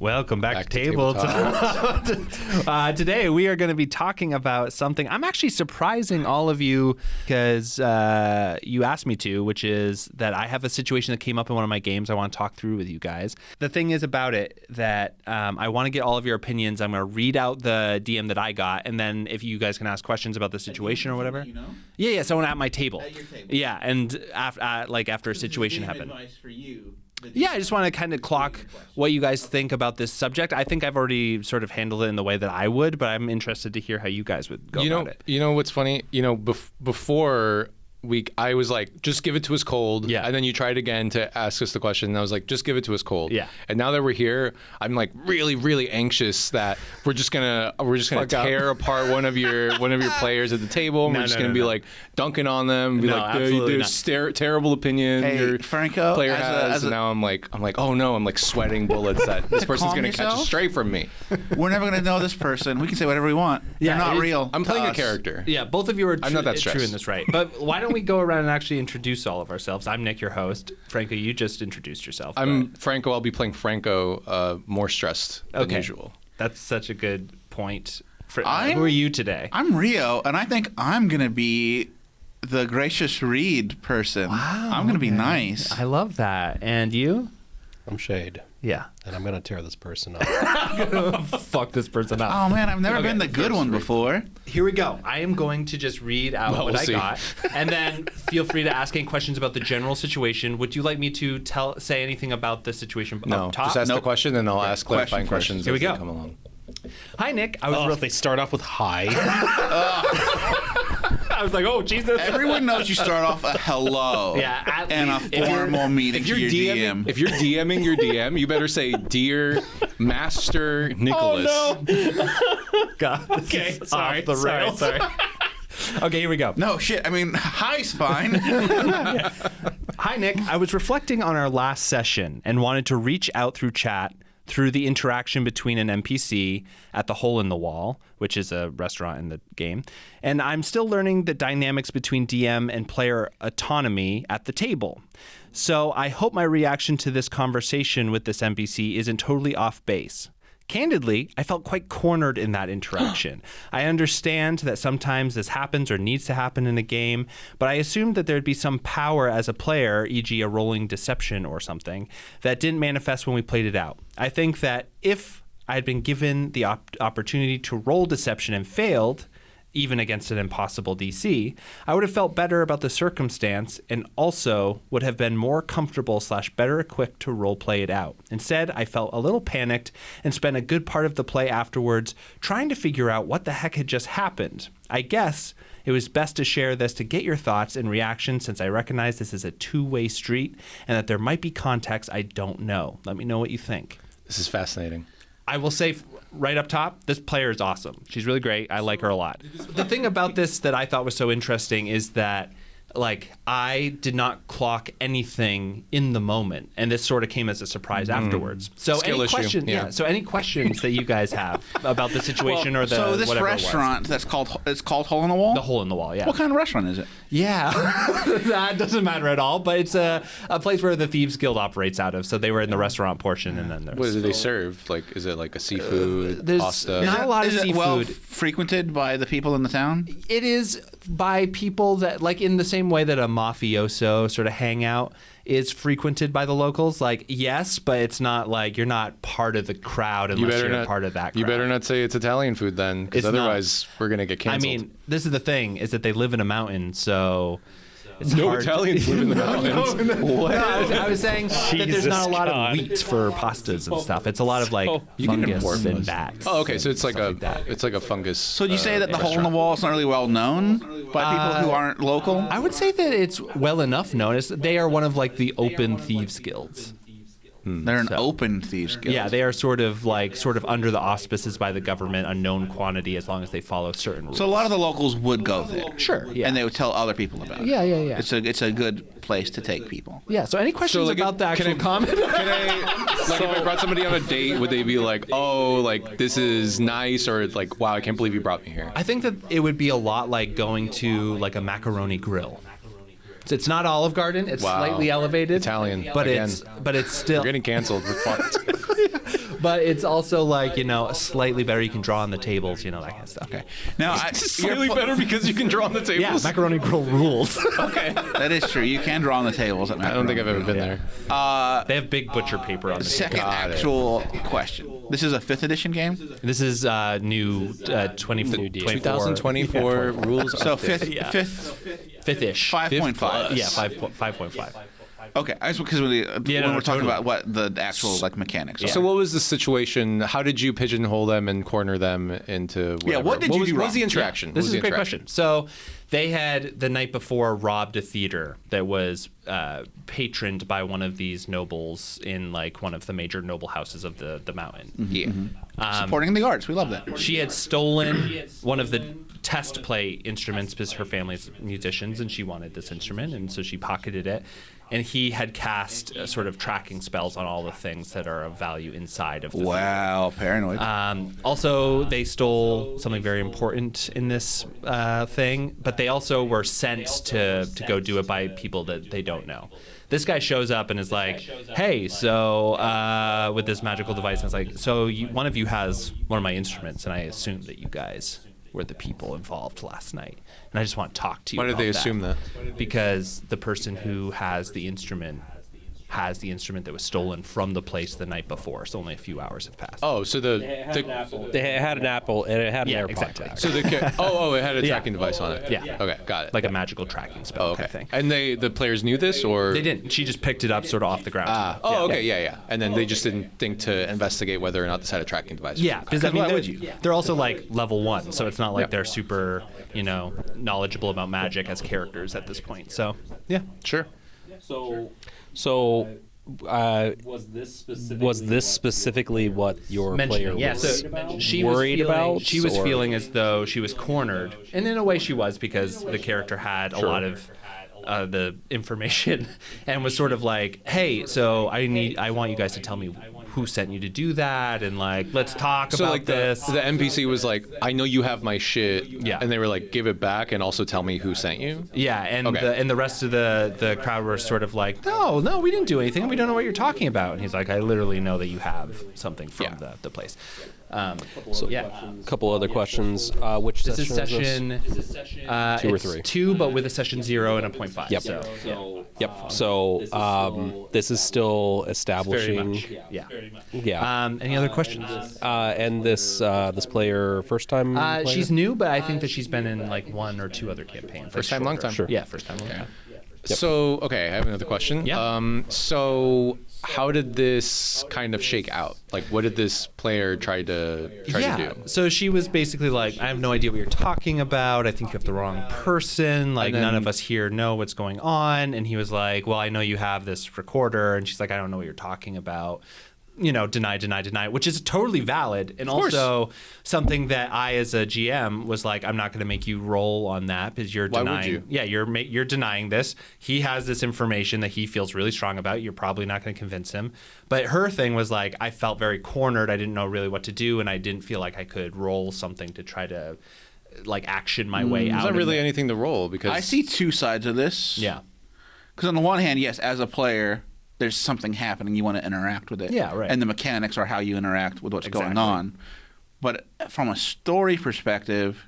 Welcome back to Tabletopped. Today we are going to be talking about something I'm actually surprising all of you because you asked me to, which is that I have a situation that came up in one of my games I want to talk through with you guys. The thing is about it that I want to get all of your opinions. I'm going to read out the DM that I got, and then if you guys can ask questions about the situation or whatever. You know? Yeah, someone at my table. At your table. Yeah, and after a situation happened. Advice for you. Yeah, I just want to kind of clock what you guys think about this subject. I think I've already sort of handled it in the way that I would, but I'm interested to hear how you guys would go about it. You know what's funny? Before I was like, just give it to us cold. Yeah. And then you tried again to ask us the question. And I was like, just give it to us cold. Yeah. And now that we're here, I'm like really, really anxious that we're just gonna tear apart one of your players at the table. And we're just gonna be like dunking on them. And be there's terrible opinion. Hey, your Franco, player has. And now I'm like, oh no, I'm like sweating bullets that this person's gonna catch a stray from me. We're never gonna know this person. We can say whatever we want. Yeah, They're not real. I'm playing to a us. character. Yeah, both of you are I'm not that true stressed. in this, right? But why don't we go around and actually introduce all of ourselves? I'm Nick, your host. Franco, you just introduced yourself. I'm Franco. I'll be playing Franco, more stressed than usual. That's such a good point. Who I'm- are you today? I'm Rio, and I think I'm gonna be the gracious read person. Wow, I'm gonna be nice. I love that. And you? I'm Shade, Yeah. and I'm gonna tear this person up. Fuck this person up. Oh man, I've never Okay, been the good first one read. before. Here we go. I am going to just read out Well, what we'll I see. got, and then feel free to ask any questions about the general situation. Would you like me to say anything about the situation No, up top? just ask the Nope. question, and I'll ask clarifying Question questions Here we as they go. come along. Hi, Nick. I was Oh, they start off with hi. I was like, oh Jesus. Everyone knows you start off a hello. Yeah, at and least. a formal meeting to your DM. If you're DMing your DM, you better say, "Dear Master Nicholas." God, Okay, sorry, off the rails. sorry. Okay, here we go. No shit. I mean, hi's fine. Hi, Nick. I was reflecting on our last session and wanted to reach out through chat through the interaction between an NPC at the Hole in the Wall, which is a restaurant in the game, and I'm still learning the dynamics between DM and player autonomy at the table. So I hope my reaction to this conversation with this NPC isn't totally off base. Candidly, I felt quite cornered in that interaction. I understand that sometimes this happens or needs to happen in a game, but I assumed that there'd be some power as a player, e.g. a rolling deception or something, that didn't manifest when we played it out. I think that if I had been given the opportunity to roll deception and failed, even against an impossible DC, I would have felt better about the circumstance and also would have been more comfortable / better equipped to roleplay it out. Instead, I felt a little panicked and spent a good part of the play afterwards trying to figure out what the heck had just happened. I guess it was best to share this to get your thoughts and reactions since I recognize this is a two-way street and that there might be context I don't know. Let me know what you think. This is fascinating. I will say right up top, this player is awesome. She's really great. I like her a lot. The thing about this that I thought was so interesting is that I did not clock anything in the moment, and this sort of came as a surprise afterwards. So Skill any issue, question, yeah. So any questions that you guys have about the situation or the So this whatever it was. restaurant that's called Hole in the Wall. The Hole in the Wall, yeah. What kind of restaurant is it? Yeah, that doesn't matter at all. But it's a place where the Thieves Guild operates out of. So they were in the restaurant portion, and then there's What do they serve? Like, is it like a seafood, there's pasta? not a lot of Is it seafood. well frequented by the people in the town? It is by people that, like, in the same way that a mafioso sort of hangout is frequented by the locals. Like, yes, but it's not like you're not part of the crowd unless you're part of that crowd. You better not say it's Italian food then, because It's not. otherwise we're gonna get I canceled. mean, this is the thing, is that they live in a mountain, so it's no hard. Italians live in the mountains. What? No, I was saying that there's Jesus not a lot God. of wheat for pastas and stuff. It's a lot of like You can fungus import and those. bats. Oh, okay. So it's like stuff that. it's like a fungus. So you say that the Hole in the Wall is not really well known by people who aren't local? I would say that it's well enough known. They are one of like the open thieves guilds. They're an open thieves guild. Yeah, they are sort of under the auspices by the government, a known quantity as long as they follow certain rules. So a lot of the locals would go there. Sure, yeah. And they would tell other people about it. Yeah. It's a good place to take people. Yeah, so any questions like, about the actual comment? Can I, like, if I brought somebody on a date, would they be like, oh, like, this is nice, or like, wow, I can't believe you brought me here? I think that it would be a lot like going to like a macaroni grill. It's not Olive Garden. It's Wow. slightly elevated. Italian, but again. it's still We're getting canceled. We're fucked. but it's also like, slightly better. You can draw on the tables, that kind of stuff. Okay. Now, Slightly better because you can draw on the tables. Yeah, Macaroni Grill rules. Okay. that is true. You can draw on the tables. I don't think I've ever been there. They have big butcher paper on the Second table. actual question. This is a 5th edition game? This is new 2024. 2024 rules. So update. Fifth-ish. 5.5. Yeah, 5.5. Okay, because when we're talking totally. about what the actual mechanics are. So what was the situation? How did you pigeonhole them and corner them into whatever? Yeah, what did you do What was the wrong? interaction? This What was is the a great interaction? question. So they had the night before robbed a theater that was patroned by one of these nobles in like one of the major noble houses of the mountain. Yeah. Supporting the arts. We love that. She had stolen one of the test play instruments because her family's musicians and she wanted this instrument, and so she pocketed it. And he had cast sort of tracking spells on all the things that are of value inside of the Wow, paranoid. Also, they stole something very important in this thing, but they also were sent to go do it by people that they don't know. This guy shows up and is like, hey, so with this magical device, and it's like, so one of you has one of my instruments, and I assume that you guys were the people involved last night. And I just want to talk to you Why did about they assume that? Because the person who has the instrument that was stolen from the place the night before. So only a few hours have passed. Oh, so They had an apple and it had an AirPod exactly. tag. so it had a tracking device on it. Yeah. Okay, got it. Like a magical tracking spell kind of thing. And the players knew this, or They didn't. She just picked it up sort of off the ground. okay, yeah. And then they just didn't think to investigate whether or not this had a tracking device. Yeah, because I Why mean, would you? they're also like level 1, so it's not like they're super, knowledgeable about magic as characters at this point. So, yeah. Sure. So was this specifically what your player Yeah, was so she worried was feeling, about? She was or- feeling as though she was cornered, and in a way she was, because the character had a lot of the information and was sort of like, hey, so I want you guys to tell me who sent you to do that, and like, let's talk So about like this. the NPC was like, I know you have my shit. Yeah. And they were like, give it back and also tell me who sent you. Yeah, and Okay. the rest of the crowd were sort of like, no, we didn't do anything. We don't know what you're talking about. And he's like, I literally know that you have something from the place. A couple other questions. Which This is session session 2 or it's 3? 2, but with a session 0 and a 0.5. Yep. So, So this is still very establishing. much. Yeah. Yeah. Any other questions? And this player first time. player? She's new, but I think that she's been in like 1 or 2 other campaigns. First time, long time. Sure. Yeah, first time, long time. So, okay, I have another question. Yeah. So how did this kind of shake out? Like, what did this player try to do? So she was basically like, I have no idea what you're talking about. I think you have the wrong person. Like, then- none of us here know what's going on. And he was like, well, I know you have this recorder. And she's like, I don't know what you're talking about. Deny, which is totally valid. And also something that I, as a GM, was like, I'm not going to make you roll on that because you're Why would denying. you? Yeah, you're denying this. He has this information that he feels really strong about. You're probably not going to convince him. But her thing was like, I felt very cornered. I didn't know really what to do, and I didn't feel like I could roll something to try to like action my way out. There's not of really it. anything to roll because I see two sides of this. Yeah. Because on the one hand, yes, as a player, there's something happening. You want to interact with it. Yeah, right. And the mechanics are how you interact with what's going Exactly. on. But from a story perspective,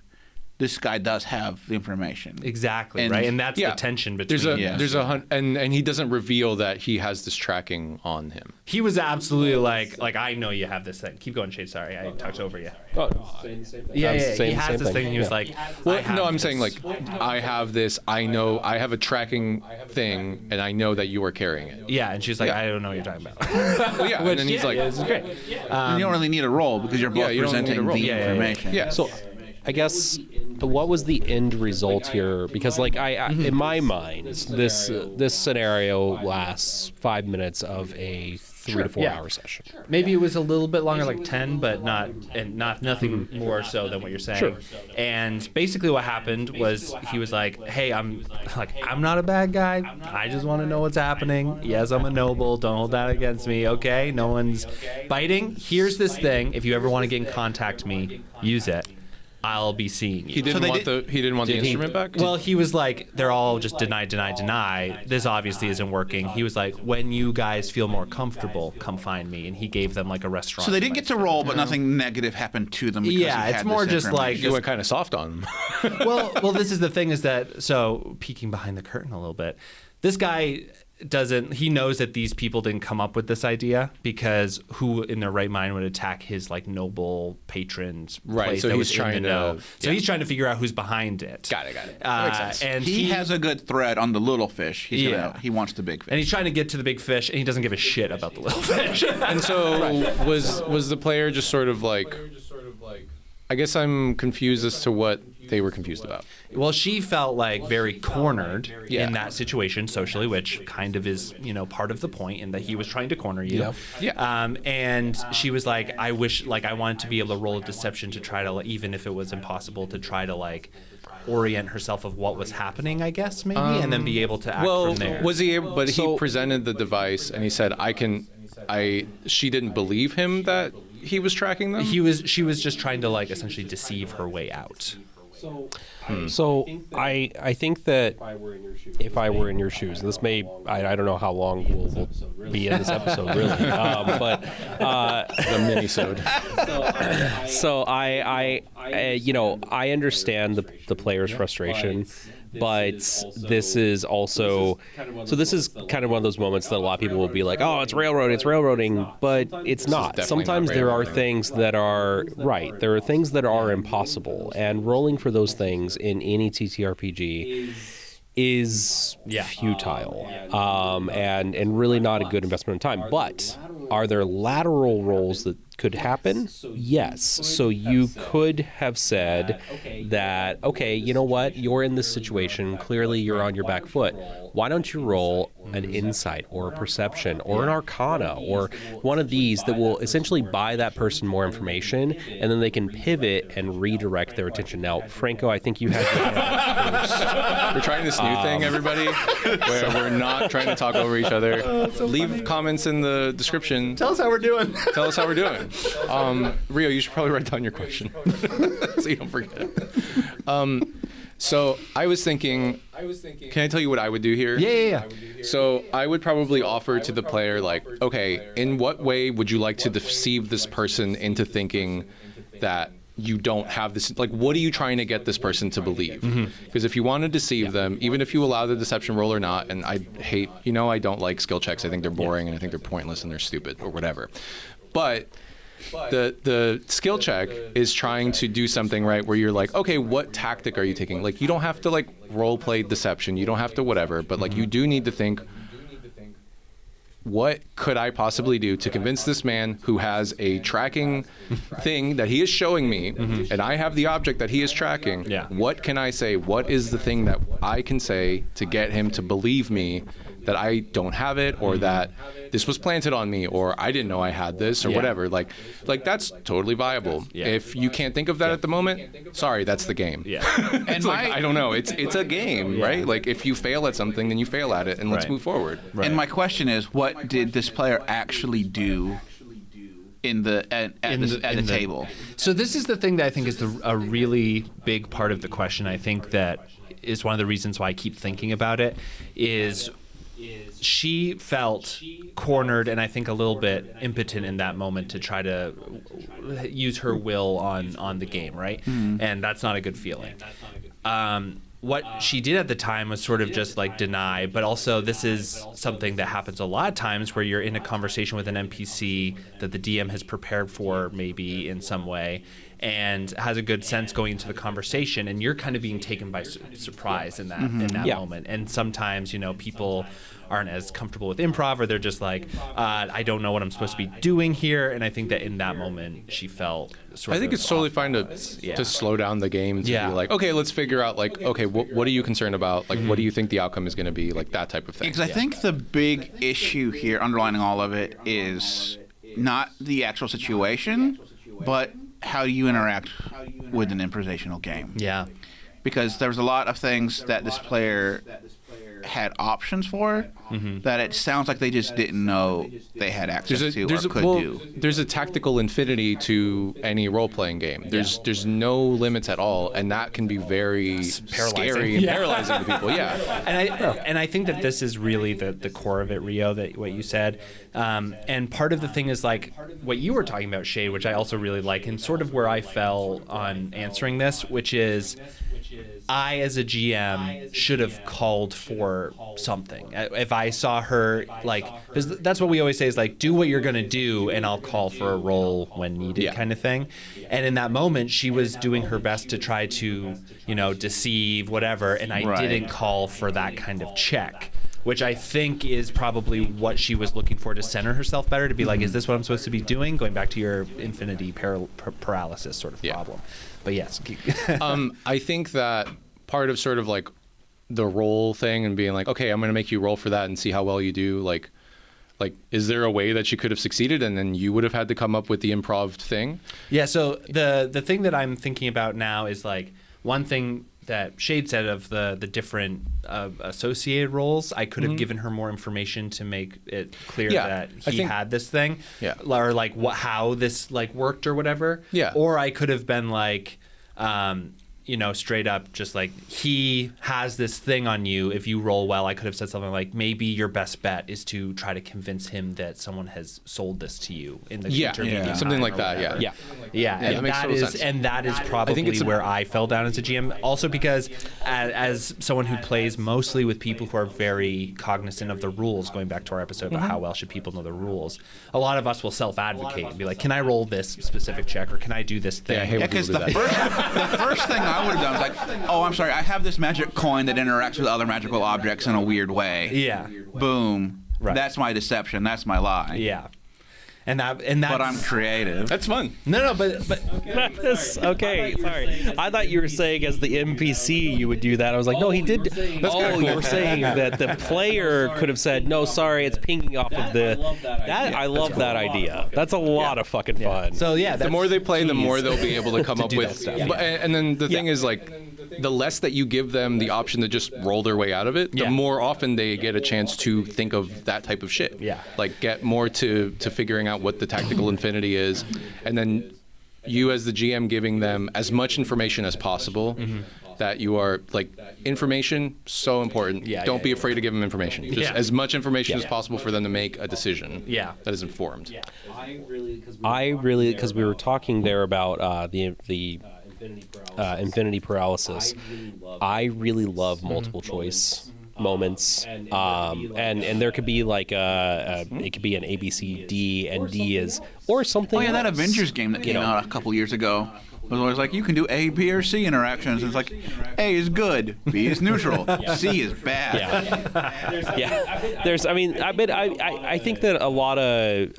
this guy does have the information. Exactly, And- right? And that's yeah, the tension between there's and he doesn't reveal that he has this tracking on him. He was absolutely like I know you have this thing. Keep going, Shade. Sorry, I talked over you. Yeah. He has this thing, and he was like, Well, I have no, I'm this. saying like I have this. I know I have a tracking thing, and I know that you are carrying it. Yeah, and she's like, I don't know what you're talking about. Well, yeah, and then he's like, this is great. And you don't really need a role because you're both you don't need a presenting role. the Yeah, yeah, yeah. information. yeah. So, I guess what was the end result here? Because, like, I in my mind, this scenario lasts 5 minutes of a 3 to 4 yeah. hour session. Maybe it was a little bit longer, like 10, but nothing more so than what you're saying. Sure. And basically, what happened was he was like, "Hey, I'm not a bad guy. I just want to know what's happening. Yes, I'm a noble. Don't hold that against me. Okay, no one's biting. Here's this thing. If you ever want to get in contact with me, use it." I'll be seeing you. He didn't want the instrument back? Well, he was like, they're all just deny. This obviously isn't working. He was like, when you guys feel more comfortable, come find me. And he gave them like a restaurant. So they didn't get to roll, but nothing negative happened to them. Because Yeah, it's more just like You went kind of soft on him. well, this is the thing is that, so peeking behind the curtain a little bit, this guy he knows that these people didn't come up with this idea, because who in their right mind would attack his like noble patron's place? So that he's was trying in the know? So he's trying to figure out who's behind it. Got it. That makes sense. And he has a good thread on the little fish. He wants the big fish. And he's trying to get to the big fish, and he doesn't give a shit about the little fish. And so was the player just sort of like, I guess I'm confused as to what they were confused about. Well, she felt like very cornered in that situation socially, which kind of is, part of the point, in that he was trying to corner you. Yeah. And she was like, I wish, like, I wanted to be able to roll a deception to try to, even if it was impossible, to try to, like, orient herself of what was happening, I guess, maybe, and then be able to act from there. Was he able, but he presented the device and he said, she didn't believe him that he was tracking them? She was just trying to, like, essentially deceive her way out. So I think that if I were in your shoes, this may, I don't know how long we'll be in this episode really, but the mini-sode. So I understand the player's frustration, but this is also, this is kind of one of those moments that a lot of people will be like, oh, it's railroading, but it's not. Sometimes there are things that are right. There are things that are impossible, and rolling for those things in any TTRPG is futile, and really not a good investment of time. But are there lateral rolls that could happen? Yes. So you could have said that, okay, you know what? You're in this situation. Clearly you're on your back foot. Why don't you roll an insight or a perception or an arcana or one of these that will essentially buy that person more information, and then they can pivot and redirect their attention. Now, Franco, I think you had your hand up first. We're trying this new thing, everybody, where we're not trying to talk over each other. Leave comments in the description. Tell us how we're doing. Rio, you should probably write down your question so you don't forget it. So I was thinking, can I tell you what I would do here? Yeah. So I would probably offer to the player, like, okay, in what way would you like to deceive this person into thinking that you don't have this, like, what are you trying to get this person to believe? Because if you want to deceive them, even if you allow the deception roll or not, and I hate, I don't like skill checks. I think they're boring and I think they're pointless and they're stupid or whatever. But the skill check is trying to do something, right, where you're like, okay, what tactic are you taking? Like, you don't have to, like, role play deception. You don't have to whatever, but, like, you do need to think, what could I possibly do to convince this man who has a tracking thing that he is showing me, and I have the object that he is tracking? What can I say? What is the thing that I can say to get him to believe me that I don't have it, or that this was planted on me, or I didn't know I had this, or whatever? Like that's totally viable. If you can't think of that at the moment, sorry, that's the game. And I don't know. It's a game, right? Like, if you fail at something, then you fail at it, and let's move forward. And my question is, what did this player actually do at the table? So this is the thing that I think is a really big part of the question. I think that is one of the reasons why I keep thinking about it, is she felt cornered and I think a little bit impotent in that moment to try to use her will on the game, right? And that's not a good feeling. What she did at the time was sort of just like deny, but also this is something that happens a lot of times where you're in a conversation with an NPC that the DM has prepared for maybe in some way and has a good sense going into the conversation, and you're kind of being taken by surprise in that moment. And sometimes, people aren't as comfortable with improv, or they're just like, I don't know what I'm supposed to be doing here. And I think that in that moment she felt sort of it's totally fine to slow down the game, to be like, okay, let's figure out, like, okay, what are you concerned about? Like, what do you think the outcome is going to be? Like, that type of thing. Because I think the big issue here underlining all of it is not the actual situation, but how you interact with an improvisational game. Yeah. Because there's a lot of things that this player had options for that it sounds like they just didn't know they had access to or could do. There's a tactical infinity to any role-playing game. There's no limits at all, and that can be very scary and paralyzing to people. Yeah, and I think that this is really the core of it, Rio. That what you said, and part of the thing is like what you were talking about, Shade, which I also really like, and sort of where I fell on answering this, which is I, as a GM, should have called for something. If I saw her, like, because that's what we always say is like, do what you're going to do and I'll call for a roll when needed kind of thing. And in that moment, she was doing her best to try to, deceive, whatever, and I didn't call for that kind of check, which I think is probably what she was looking for to center herself better, to be like, is this what I'm supposed to be doing? Going back to your infinity paralysis sort of problem. But yes. I think that part of sort of like the roll thing and being like, okay, I'm going to make you roll for that and see how well you do. Like, is there a way that you could have succeeded and then you would have had to come up with the improv thing? Yeah. So the thing that I'm thinking about now is like one thing that Shade said of the different associated roles. I could have given her more information to make it clear that he had this thing, or like how this like worked or whatever. Yeah. Or I could have been like, straight up just like, he has this thing on you. If you roll well, I could have said something like, maybe your best bet is to try to convince him that someone has sold this to you in the intervening something like time that. Yeah. And that is probably where I fell down as a GM. Also because as someone who plays mostly with people who are very cognizant of the rules, going back to our episode about how well should people know the rules, a lot of us will self-advocate and be like, can I roll this specific check or can I do this thing? Yeah, because the first thing I would have done was like, oh, I'm sorry, I have this magic coin that interacts with other magical objects in a weird way. Yeah. Boom. Right. That's my deception. That's my lie. Yeah. And that's, but I'm creative. That's fun. No, but okay, sorry. I thought you were saying as the NPC you would do that. I was like, no, he did. You were saying that the player could have said, no, sorry, it's pinging off of the. I love that idea. That's a lot of fucking fun. So the more they play, the more they'll be able to come up with stuff. And then the thing is like, the less that you give them the option to just roll their way out of it, the more often they get a chance to think of that type of shit. Yeah. Like get more to figuring out what the tactical infinity is, and then you as the GM giving them as much information as possible. That you are like, information so important. Don't be afraid to give them information. Just as much information as possible for them to make a decision. That is informed. I really because we were talking there about the infinity paralysis. I really love multiple choice moments, and there could be like it could be an A, B, C, D, and D is or something. Oh yeah, that Avengers game that came out a couple years ago was always like, you can do A, B, or C interactions. It's like, A is good, B is neutral, C is bad. There's, I think that a lot of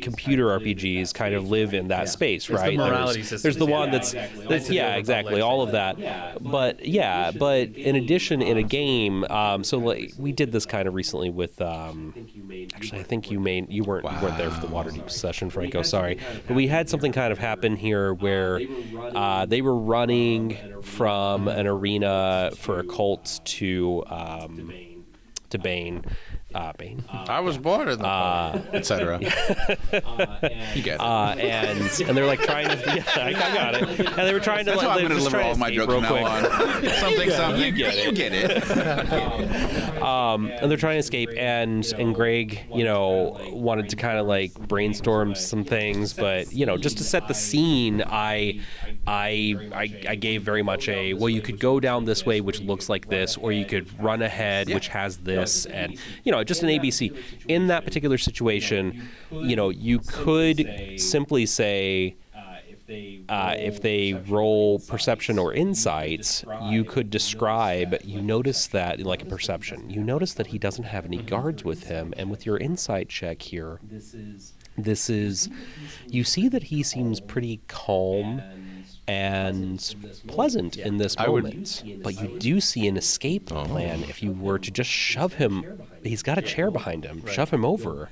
computer RPGs kind of live in that space, right? The morality system. There's the one that's exactly, all of that. But in addition, in a game, so like we did this kind of recently with. Actually, I think you weren't there for the Waterdeep session, Franco. Sorry, but we had something kind of happen here where they were running from an arena for a cult to Bane. Bane. I was born in the etc. You get it. And they're like trying to. I got it. And they were trying to. That's how I'm going to deliver all my jokes from now on. something. You get it. And they're trying to escape, and Greg, wanted to kind of like brainstorm some things, but just to set the scene, I gave very much a you could go down this way, which looks like this, or you could run ahead, which has this, and just an ABC. In that particular situation, you could simply say, if they roll perception or insights, you could describe, you notice that, like a perception, you notice that he doesn't have any guards with him, and with your insight check here, you see that he seems pretty calm and pleasant in this moment. But you do see an escape plan. If you were to just shove him, he's got a chair behind him, shove him over,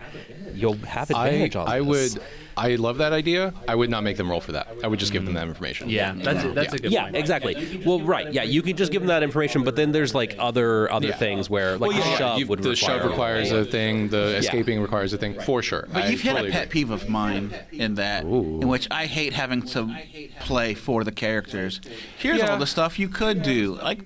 you'll have advantage on this. I love that idea. I would not make them roll for that. I would just give them that information. Yeah, that's a good point. Exactly. Well, right. Yeah, you can just give them that information, but then there's like other things where like the shove requires a thing, the escaping requires a thing, for sure. But you've hit a pet peeve of mine in that, in which I hate having to play for the characters. Here's all the stuff you could do. Like,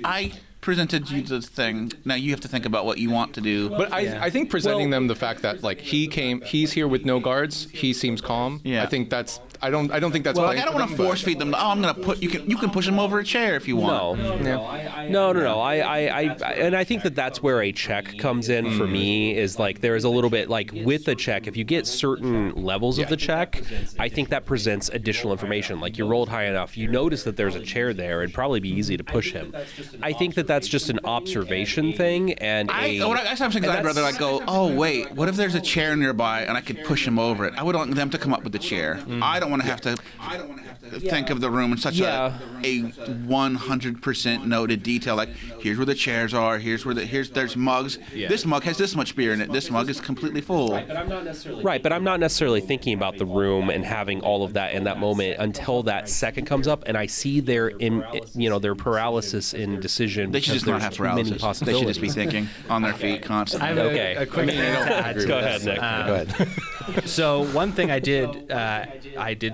I presented you the thing. Now you have to think about what you want to do. But I think presenting them the fact that like he's here with no guards, he seems calm. Yeah. I think that's I don't think that's I don't want to force feed them. Oh, I'm gonna put you can push them over a chair if you want. No. I think that's where a check comes in for me. Is like there is a little bit like with the check. If you get certain levels of the check, I think that presents additional information. Like you rolled high enough, you notice that there's a chair there. It'd probably be easy to push him. I think that's just an observation thing, and that's something I'd rather like go. Oh wait, what if there's a chair nearby and I could push him over it? I would want them to come up with the chair. I don't want to have to think of the room in such a 100% noted detail. Like here's where the chairs are. There's mugs. Yeah. This mug has this much beer in it. This mug is completely full. But I'm not necessarily thinking about the room and having all of that in that moment until that second comes up, and I see their paralysis in decision. They should just not have paralysis. They should just be thinking on their feet constantly. I have a quick thing to add to Go ahead, Nick. Go ahead. So one thing I did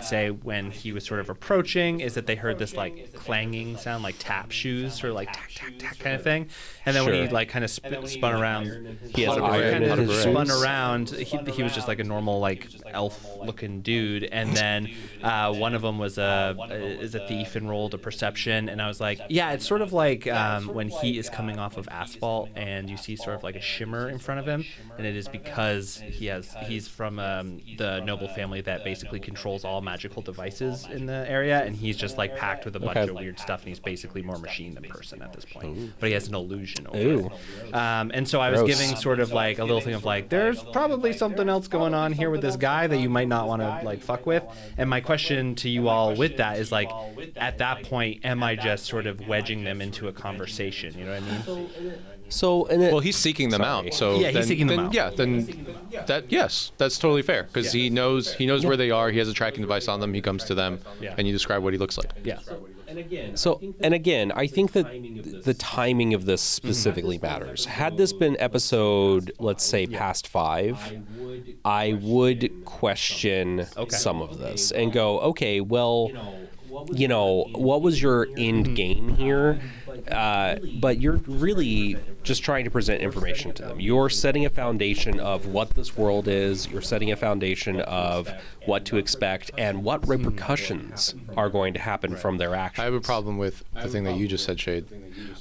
say when he was sort of approaching is that they heard this like clanging sound, like tap shoes or like tack tack tack kind of thing, and then when he like kind of spun around, he was just like a normal like elf looking dude, and then one of them is a thief and rolled a perception, and I was like, yeah, it's sort of like when he is coming off of asphalt and you see sort of like a shimmer in front of him, and it is because he's from the noble family that basically controls all magical devices in the area, and he's just like packed with a bunch of weird stuff, and he's basically more machine than person at this point. But he has an illusion over it. And so I was giving sort of like a little thing of like, there's probably something else going on here with this guy that you might not want to like fuck with. And my question to you all with that is like, at that point, am I just sort of wedging them into a conversation? You know what I mean? Well, he's seeking them out. So yeah, he's seeking them out. Yeah, that's totally fair because he knows where they are. He has a tracking device on them. He comes to them, and you describe what he looks like. Yeah. And again, I think that the timing of this specifically matters. Had this been episode, let's say, past 5, I would question some of this and go, okay, well, what was your end game here? But you're really just trying to present information to them. You're setting a foundation of what this world is. You're setting a foundation of what to expect and what repercussions are going to happen from their actions. I have a problem with the thing that you just said, Shade.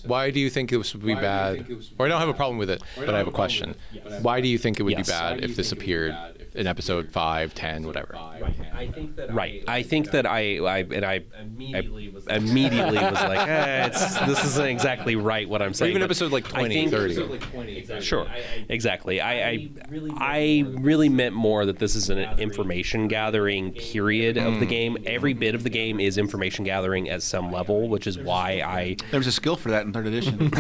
Why do you think this would be bad? Or I don't have a problem with it, but I have a question. Why do you think it would be bad if this appeared in episode 5, 10, whatever? Right. I think that I immediately was like, this isn't exactly right what I'm saying. Or even episode like 20, 30. Sure. Exactly. I really meant more that this is an information gathering period of the game. Every bit of the game is information gathering at some level, which is why there was a skill for that in 3rd edition.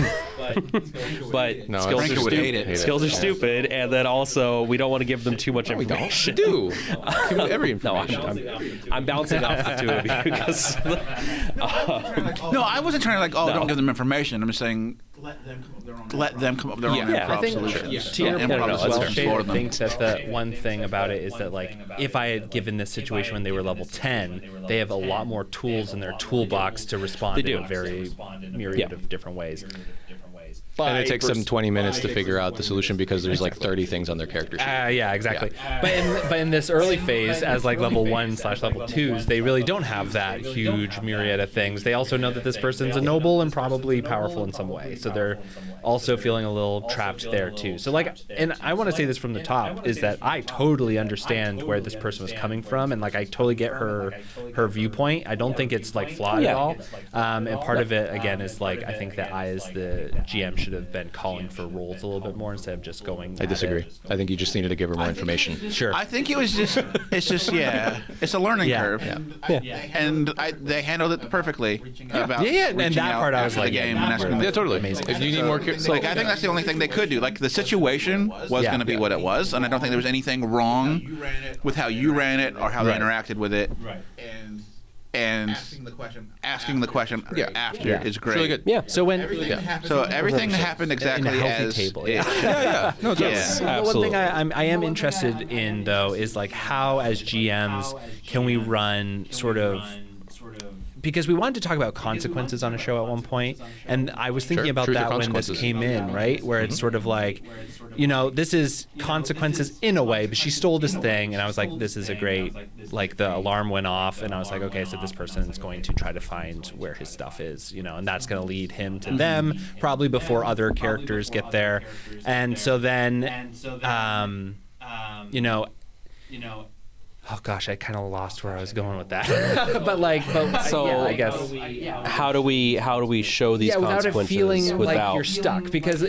but no, skills Franco are would stupid. hate it. Skills are stupid, and then also we don't want to give them too much information. We do. Give them every information. No, I'm bouncing off the two of you because. No, I wasn't trying to don't give them information. I'm just saying let them come up with their own improv solutions. To your point as well, Shade, I think that the one thing about it is that like if I had given this situation when they were level 10, they have a lot more tools in their toolbox to respond in a very myriad of different ways. And it takes them 20 minutes to figure out the solution because there's like 30 things on their character sheet. Yeah, exactly. Yeah. But in this early phase, as like level 1/level 2s, they really don't have that huge myriad of things. They also know that this person's a noble and probably powerful in some way, so they're also feeling a little trapped there too. So like, and I want to say this from the top is that I totally understand where this person was coming from, and like I totally get her viewpoint. I don't think it's like flawed at all. And part of it again is like I think that I as the GM should have been calling for roles a little bit more instead of just going. I disagree. I think you just needed to give her more information. Sure. I think it's a learning curve. And they handled it perfectly. About and that part I was the like, game and asking Yeah, totally. Amazing. If you need more, I think that's the only thing they could do. Like, the situation was going to be what it was, and I don't think there was anything wrong with how you ran it or how they interacted with it. Right. And asking the question after is great. It's really good. Yeah. So when Everything happened exactly in a healthy as table. No, totally. One thing I am interested in, though, is like how, as GMs, can we run sort of, because we wanted to talk about consequences on a show at one point, and I was thinking about that when this came in, right? Where it's sort of like, this is consequences in a way, but she stole this thing, and I was like, this is a great, like, the alarm went off, and I was like, okay, so this person is going to try to find where his stuff is, and that's going to lead him to them, probably before other characters get there. And so then, oh gosh, I kind of lost where I was going with that. So I guess how do we show these without it consequences feeling like you're stuck, because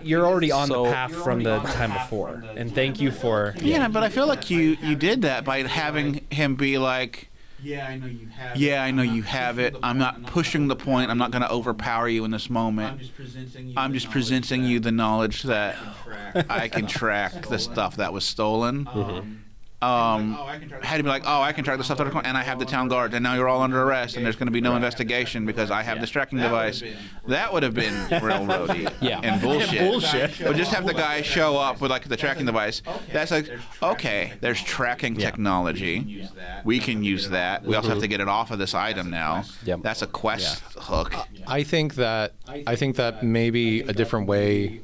you're already on the path from the time before. And thank you for but I feel like you did that by having him be like, I know you have it. I'm not pushing the point. I'm not going to overpower you in this moment. I'm just presenting you the knowledge that I can track the stuff that was stolen. Had to be like, I can track the stuff that and I have the town guard, and now you're all under arrest, and there's going to be no investigation because I have this tracking device. That would have been railroady and bullshit. But just have the guy show up with like the tracking device. That's like, okay, there's tracking technology. We can use that. We also have to get it off of this item now. That's a quest hook. I think that maybe a different way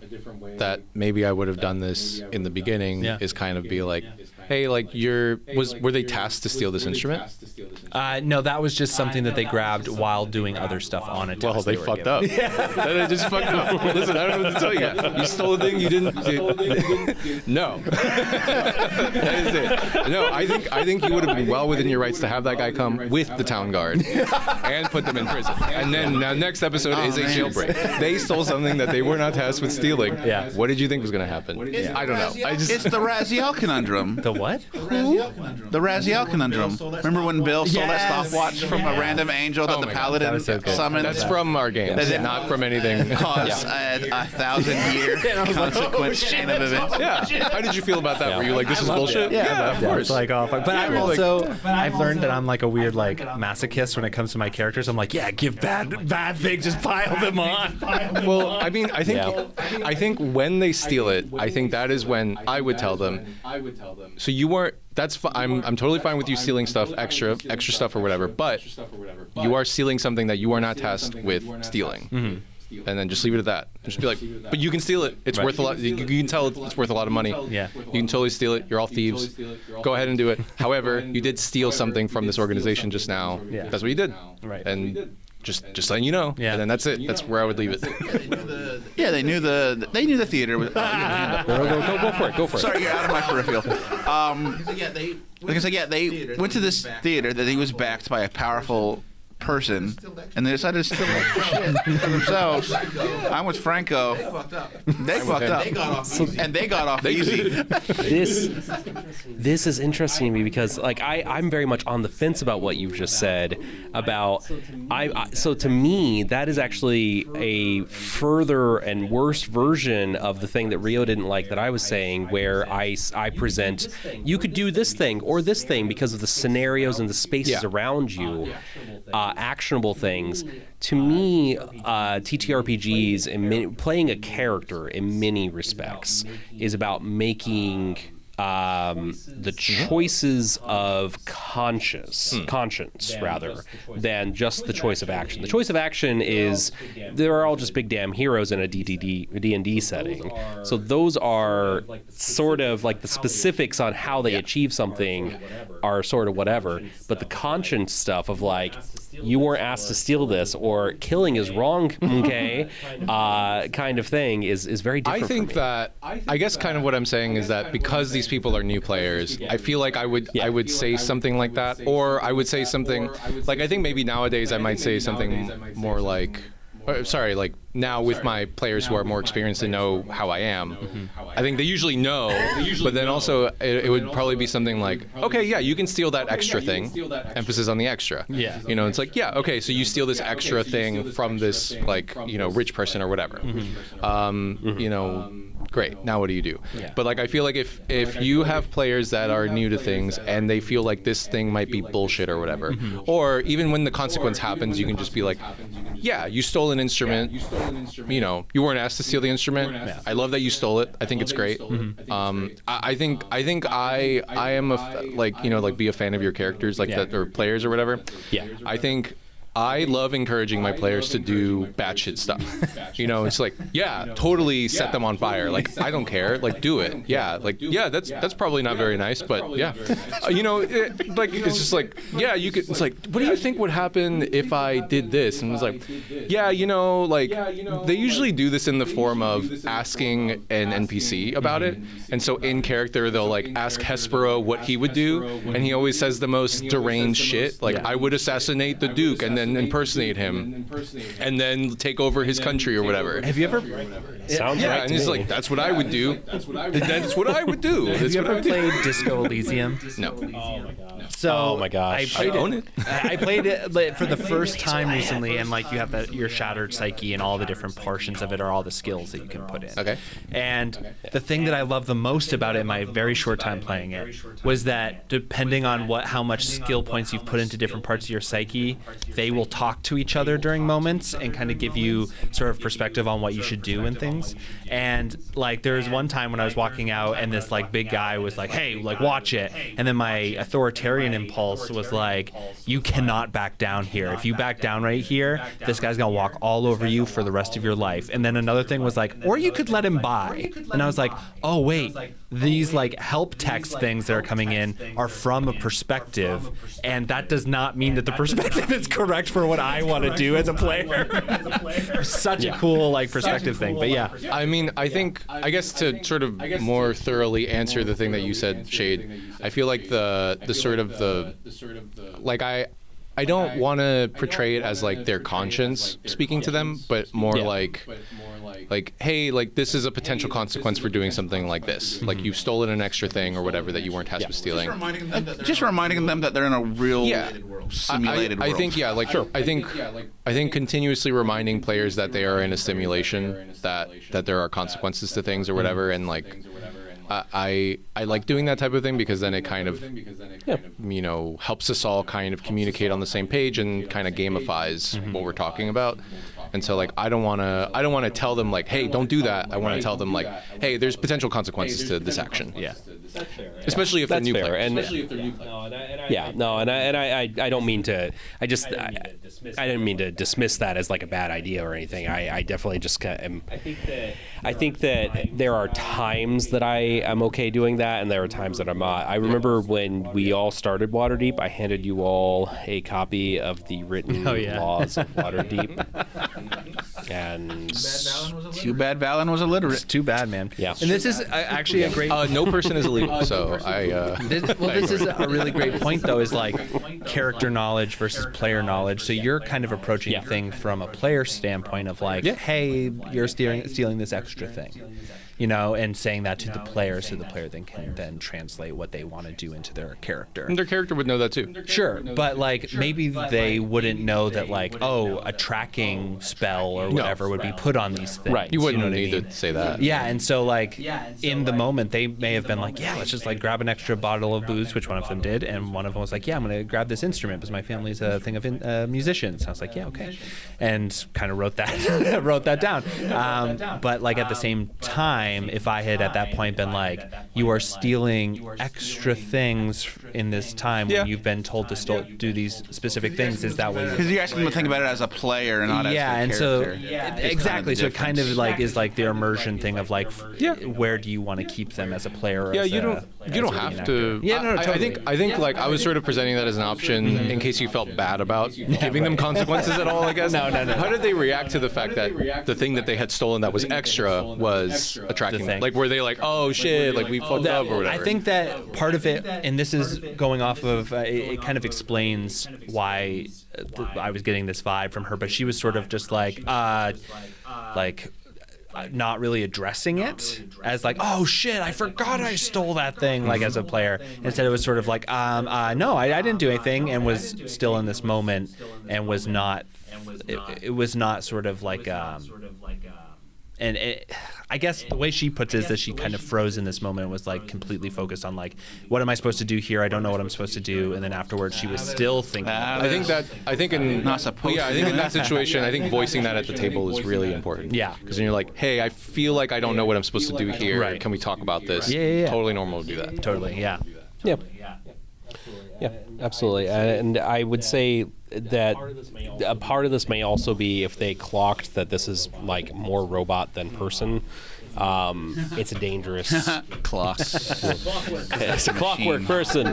that maybe I would have done this in the beginning is kind of be like, hey, like were they tasked to steal this instrument? No, that was just something that they grabbed while doing other stuff on it. Well, they fucked up. They just fucked up. Listen, I don't know what to tell you. You stole a thing you didn't. No. That is it. No, I think you would have been well within your rights to have that guy come with the town guard and put them in prison. And then now next episode is a jailbreak. They stole something that they were not tasked with stealing. Yeah. What did you think was going to happen? I don't know. It's the Raziel conundrum. The what? The Raziel conundrum. Remember when Bill stole that stopwatch from a random angel that the paladin summoned? That's from our game, not from anything. Cause a 1,000-year consequence chain of events. Yeah. How did you feel about that? Were you like, this is bullshit? Yeah, of course. It's like, but I'm also, I've learned that I'm like a weird like masochist when it comes to my characters. I'm like, give bad things, just pile them on. Well, I mean, I think when they steal it, I think that is when I would tell them. So you weren't. That's I'm totally fine with you stealing stuff, extra stuff or whatever. But you are stealing something that you are not tasked with stealing. Mm-hmm. And then just leave it at that. Just be like, but you can steal it. It's worth a lot. You can tell it's worth a lot of money. Yeah. You can totally steal it. You're all thieves. Go ahead and do it. However, you did steal something from this organization just now. Yeah. That's what you did. Right. And just letting you know. Yeah. And then that's it. That's where I would leave it. They knew the theater. Was, Go for it. Sorry, you're out of my peripheral. They went to this theater that he was backed by a powerful person, and they decided to steal extra shit for themselves. I'm with Franco. They fucked up. And they got off easy. This is interesting to me because like I'm very much on the fence about what you've just said about so to me that is actually a further and worse version of the thing that Rio didn't like that I was saying, where I present you could do this thing or this thing because of the scenarios and the spaces around you. Actionable things. To me, TTRPGs, playing a character in many respects, is about making the choices of conscience rather than just the choice of action. The choice of action is they're all just big damn heroes in a D&D setting. So those are sort of like the specifics on how they achieve something are sort of whatever. But the conscience stuff of like, you weren't asked to steal this or killing is wrong, okay, kind of thing is very different. I think that I guess kind of what I'm saying is that because these people are new players, I feel like I would say something like that, or I would say something like I think maybe nowadays I might say something more like. Sorry, like now with my players who are more experienced and know how I am, I think they usually know. But then also it would probably be something like, okay, yeah, you can steal that extra thing. Emphasis on the extra. Yeah. You know, it's like, yeah, okay, so you steal this extra thing from this, like, you know, rich person or whatever. You know, great. Now what do you do? Yeah. But like, I feel like if you have players that are new to things and they feel like this thing might be bullshit or whatever, or even when the consequence happens, you can just be like, yeah, you stole an instrument. You know, you weren't asked to steal the instrument. Yeah. I love that you stole it. I think it's great. I think I am be a fan of your characters, like that, or players or whatever. Yeah. I think I love encouraging my players to do batshit stuff. You know, it's like, yeah, totally set them on fire. Like, I don't care. Like, do it. Yeah, like, yeah, that's probably not very nice, but yeah. You know, it's just like, yeah, you could. It's like, what do you think would happen if I did this? And it's like, yeah, you know, like, they usually do this in the form of asking an NPC about it. And so in character, they'll like ask Hespero what he would do, and he always says the most deranged shit. Like, I would assassinate the Duke and then impersonate him and then take over his country or whatever. Have you ever? Sounds Yeah, right and to he's me. like, that's what I would do. That's what I would do. Have you ever played Disco Elysium? No. So Oh my gosh. I played I own it. I played it like, for the first time recently, and like you have your shattered psyche, and all the different portions of it are all the skills that you can put in. Okay. And the thing that I love the most about it in my very short time playing it was that depending on how much skill points you've put into different parts of your psyche, they will talk to each other during moments and kind of give you sort of perspective on what you should do and things. And like there was one time when I was walking out and this like big guy was like, hey, like watch it. And then my authoritarian impulse was like, you cannot back down here. If you back down right here, this guy's gonna walk all over you for the rest of your life. And then another thing was like, or you could let him by. And I was like, oh wait, these like help text things that are coming in are from a perspective, and that does not mean that the perspective is correct for what I want to do as a player. Such a cool like perspective thing. But yeah. I mean, I guess to sort of more thoroughly answer the thing that you said, Shade, I feel like the sort of like I don't want to portray it as like their conscience speaking to them, but more like, hey, like this is a potential consequence for doing something like this. Like you've stolen an extra thing or whatever that you weren't tasked with stealing. Just reminding them that they're in a real simulated world. I think I think continuously reminding players that they are in a simulation, that there are consequences to things or whatever, and like I like doing that type of thing because then it kind of you know helps us all kind of communicate on the same page and kind of gamifies what we're talking about. And so like I don't want to tell them like, hey, don't do that. I want to tell them like, hey, there's potential consequences to this action. Yeah. Especially if they're new players. And I don't mean to. I didn't mean to dismiss that as like a bad idea or anything. I definitely just am. I think that there are times that I am okay doing that, and there are times that I'm not. I remember when we all started Waterdeep, I handed you all a copy of the written laws of Waterdeep. And too bad Valen was illiterate. Too bad, man. Yeah. And this is actually a great. No person is illegal, so this is a really great point, though, is like character knowledge versus player knowledge. So you're kind of approaching the thing from a player standpoint of like, hey, you're stealing this extra thing, you know, and saying that to the player so the player then can translate what they want to do into their character. And their character would know that too. Sure, but like maybe they wouldn't know that like, oh, a tracking spell or whatever would be put on these things. Right. You wouldn't need to say that. Yeah, and so like in the moment they may have been like, yeah, let's just like grab an extra bottle of booze, which one of them did, and one of them was like, yeah, I'm gonna grab this instrument because my family's a thing of musicians. And I was like, yeah, okay, and kind of wrote that down. But like at the same time, if I had at that point been like, you are stealing extra things in this time when you've been told to do these specific things, is that what? Because you're asking them to think about it as a player and not as a character. Exactly. So it kind of like is like the immersion thing of like, where do you want to keep them as a player? Yeah, you don't have to. Yeah, no, totally. I think like I was sort of presenting that as an option in case you felt bad about giving them consequences at all. I guess. No. How did they react to the fact that the thing that they had stolen that was extra was attracting them? Like, were they like, oh shit, like we fucked up or whatever? I think that part of it, and this is going off of, it kind of explains why I was getting this vibe from her, but she was sort of just like, like not really addressing it as like, oh shit, I forgot I stole that thing, like as a player. Instead it was sort of like, no, I didn't do anything, and was still in this moment and was not, it was not sort of like, and I guess the way she puts it is that she kind of froze in this moment and was like completely focused on like, what am I supposed to do here? I don't know what I'm supposed to do. And then afterwards she was still thinking. I think in that situation, I think voicing that at the table is really important. Yeah. Because then you're like, hey, I feel like I don't know what I'm supposed to do here. Right. Can we talk about this? Yeah. Totally normal to do that. Totally, yeah. Yeah. Yeah, absolutely. And I would say that a part of this may also be if they clocked that this is like more robot than person. It's a dangerous Clock. it's a clockwork person.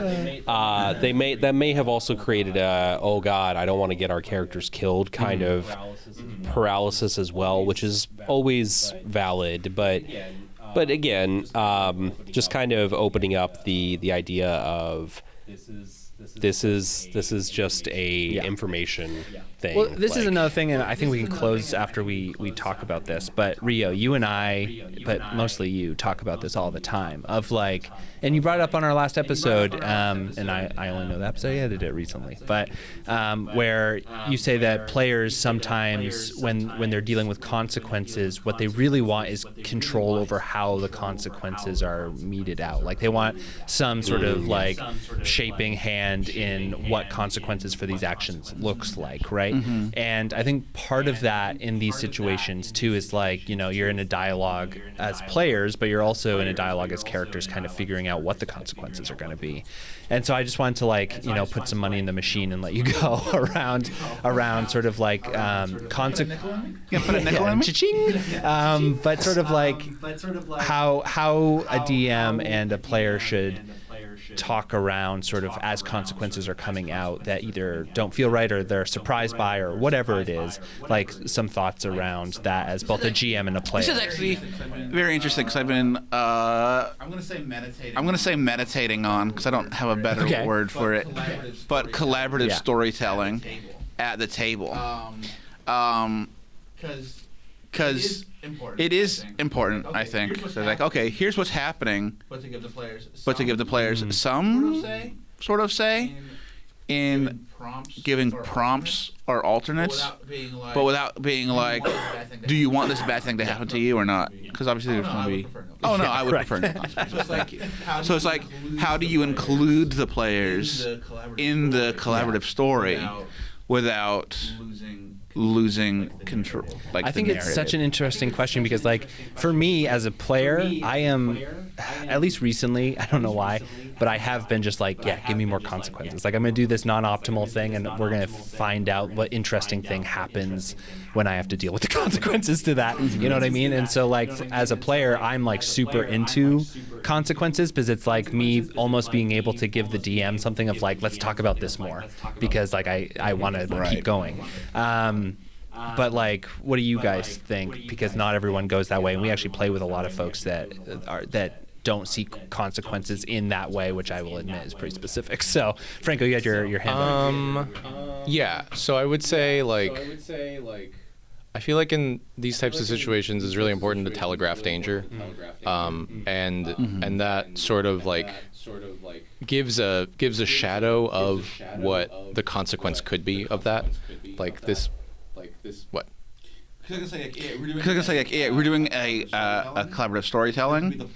That may have also created a, oh God, I don't want to get our characters killed kind of paralysis as well, which is always valid, but again, just kind of opening up the idea of this is just a information thing. Well, this is another thing, and I think we can close after we talk about this. But Rio, you and I, but mostly you, talk about this all the time. Of like, and you brought it up on our last episode, and I only know the episode. I edited it recently, but where you say that players sometimes, when they're dealing with consequences, what they really want is control over how the consequences are meted out. Like they want some sort of like shaping hand in what consequences for these actions looks like, right? And I think part of that in these situations too is like, you know, you're in a dialogue as players, but you're also in a dialogue as characters, kind of figuring out what the consequences are going to be. And so I just wanted to like, you know, put some money in the machine and let you go around sort of like consequences. You gonna put a nickel in me? Cha-ching! But sort of like how a DM and a player should talk around sort of as consequences are coming out that either don't feel right or they're surprised by or whatever it is, like some thoughts around that as both a GM and a player. This is actually very interesting because I've been I'm going to say meditating on, because I don't have a better word for it, but collaborative storytelling at the table. Because it is important, I think. So like, okay, here's what's happening, but to give the players some sort of say in giving prompts or alternates, but without being like, do you want this bad thing to happen to you or not? Because obviously there's going to be, oh no, I would prefer not. So it's like, how do you include the players in the collaborative story without losing control? Like, I think it's such an interesting question because, like, for me as a player, I am, at least recently, I don't know why, but I have been just like, yeah, give me more consequences. Like, I'm going to do this non-optimal thing, and we're going to find out what interesting thing happens when I have to deal with the consequences to that. You know what I mean? And so, like, as a player, I'm like super into consequences because it's like me almost being able to give the DM something of like, let's talk about this more, because like I want to keep going. But like, what do you guys think? Because not everyone goes that way, and we actually play with a lot of folks that don't see consequences in that way, which I will admit is pretty specific. So, Franco, you had your hand up. Yeah. So I would say like, I feel like in these types of situations, it's really important to telegraph danger, and that sort of like gives a shadow of what the consequence could be of that, like this. What? Because I was gonna say, we're doing a collaborative storytelling.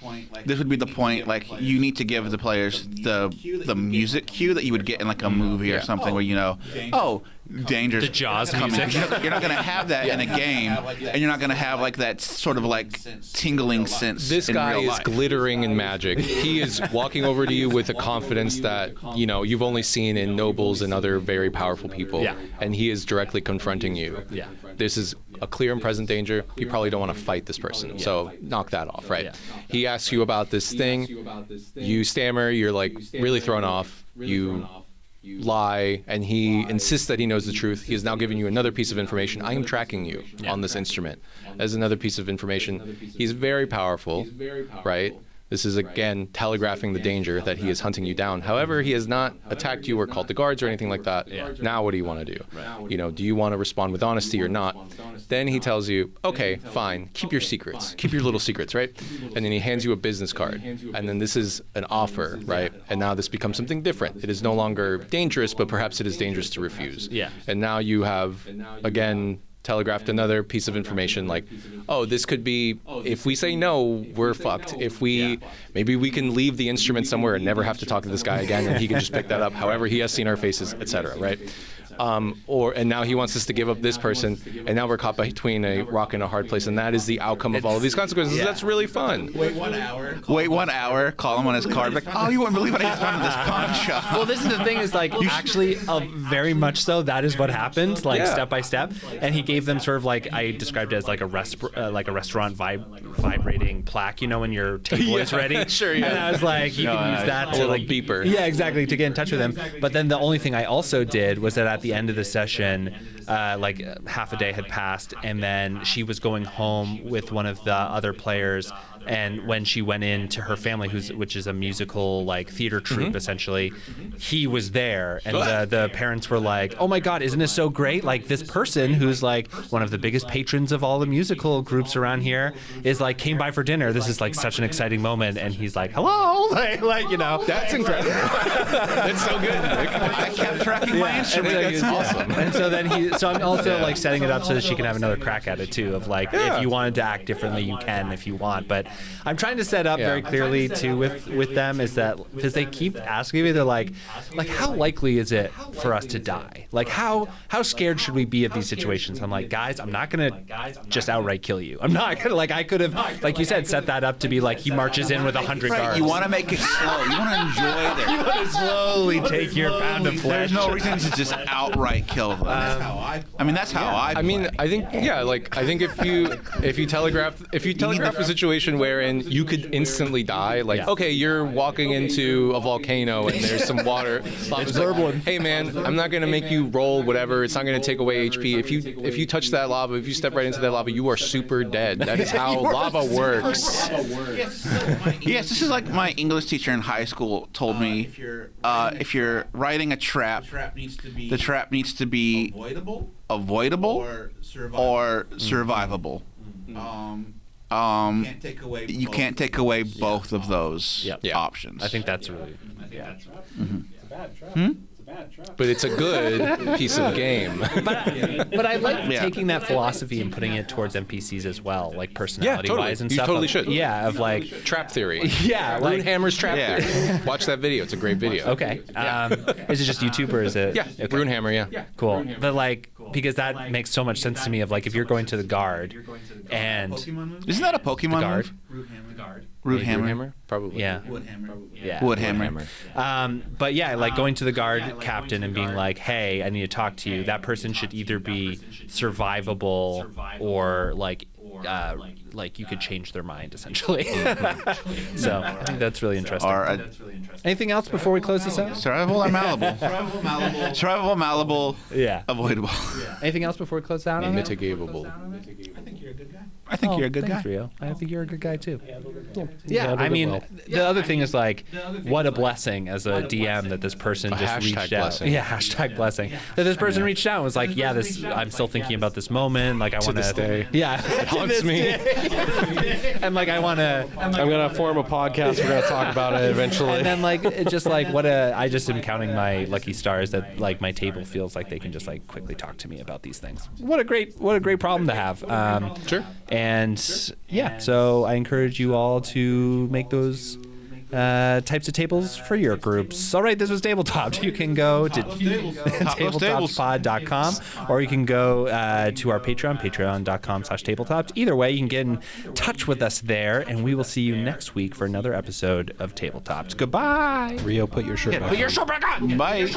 This would be the point. Like, you need to give the players the music cue that you would get in like a movie or something, where you know, oh, danger's the Jaws coming. music. You're not gonna have that in a game, and you're not gonna have like that sort of like tingling sense. This guy is glittering in magic. He is walking over to you with a confidence that, you know, you've only seen in nobles and other very powerful people, and he is directly confronting you. Yeah. This is a clear and present danger. You probably don't want to fight this person, so knock that off, right? He asks you about this thing. You stammer. You're like really thrown off. You lie, and he insists that he knows the truth. He has now given you another piece of information. I am tracking you on this instrument. As another piece of information. He's very powerful, right? This is, again, telegraphing the danger that he is hunting you down. However, he has not attacked you or called the guards or anything like that. Now what do you want to do? Do you want to respond with honesty or not? Then he tells you, okay, fine, keep your secrets. Keep your little secrets, right? And then he hands you a business card. And then this is an offer, right? And now this becomes something different. It is no longer dangerous, but perhaps it is dangerous to refuse. Yeah. And now you have, again, telegraphed another piece of information like, oh, this could be, if we say no, we're fucked. Maybe we can leave the instrument somewhere and never have to talk to this guy again, and he can just pick that up. However, he has seen our faces, etc. Right? And now he wants us to give up this person, and now we're caught between a rock and a hard place, and that is the outcome of all of these consequences. Yeah. That's really fun. Wait 1 hour. Call him on his card. Like, oh, you wouldn't believe what I just found in this pawn shop. Well, this is the thing is like actually very much so. That is what happened, like step by step. And he gave them sort of like I described it as like a restaurant vibrating plaque. When your table is ready. Sure. Yeah. And I was like, you can use that to like beeper. Yeah, exactly, to get in touch with him. But then the only thing I also did was that at the end of the session, like half a day had passed, and then she was going home with one of the other players. And when she went in to her family, which is a musical like theater troupe essentially, he was there, and the parents were like, "Oh my God, isn't this so great? Like this person who's like one of the biggest patrons of all the musical groups around here is like came by for dinner. This is like such an exciting moment." And he's like, "Hello," like That's incredible. That's so good, Nick. I kept tracking my instrument. That's awesome. And so then so I'm also like setting it up so that she can have another crack at it too. Of like, if you wanted to act differently, you can if you want, but. I'm trying to set up very clearly too with them is that because they keep asking me, they're like how likely is it for us to die? Like how scared should we be of these situations? I'm like, guys, I'm not gonna just outright kill you. I'm not gonna I could have like you said set that up to be like he marches in with 100 guards. You want to make it slow. You want to enjoy it. You want to slowly take your pound of flesh. There's no reason to just outright kill them. That's how I play. I think if you telegraph a situation wherein you could instantly die, okay, you're walking into a volcano and there's some water. It's burbling. Hey man, I'm not gonna make you roll whatever. It's not gonna take away HP. If you touch that lava, if you step right into that lava, you are super dead. That is how lava works. Yes, this is like my English teacher in high school told me. If you're writing a trap, the trap needs to be avoidable or survivable. You can't take away both of those options. I think that's really. It's a bad trap. But it's a good piece of game. But I like taking that philosophy and putting it towards NPCs as well, like personality-wise and stuff. You totally should. Yeah, of like trap theory. Yeah, Runehammer's trap theory. Watch that video. It's a great video. Okay. Is it just YouTube or is it? Yeah. Okay. Runehammer. Yeah. Cool. But because that makes so much sense to me. Of like if you're going to the guard, and isn't that a Pokemon guard? Root hammer? Probably. Yeah. Woodhammer. But yeah, like going to the guard captain and being like, "Hey, I need to talk to you." That person should either be survivable or like you could change their mind essentially. So I think that's really interesting. Anything else before we close this out? Survivable or malleable? Survivable, malleable. Yeah. Avoidable. Anything else before we close out? Mitigatable. I think you're a good thanks, guy. Rio. I think you're a good guy too. Yeah, I mean, the other thing is like, what a blessing as a DM that this person just reached out. Yeah, hashtag blessing. That this person reached out and was like, yeah, I'm still thinking about this moment. Like I want to stay. Yeah, it haunts me. And like I want to. I'm gonna form a podcast. We're gonna talk about it eventually. And then like it just like I just am counting my lucky stars that like my table feels like they can just like quickly talk to me about these things. What a great problem to have. Sure. And yeah, so I encourage you all to make those types of tables for your groups. All right, this was Tabletopped. You can go to tabletopspod.com or you can go to our Patreon, patreon.com/tabletoped. Either way, you can get in touch with us there, and we will see you next week for another episode of Tabletopped. Goodbye. Rio, put your shirt back on. Put your shirt back on. Bye.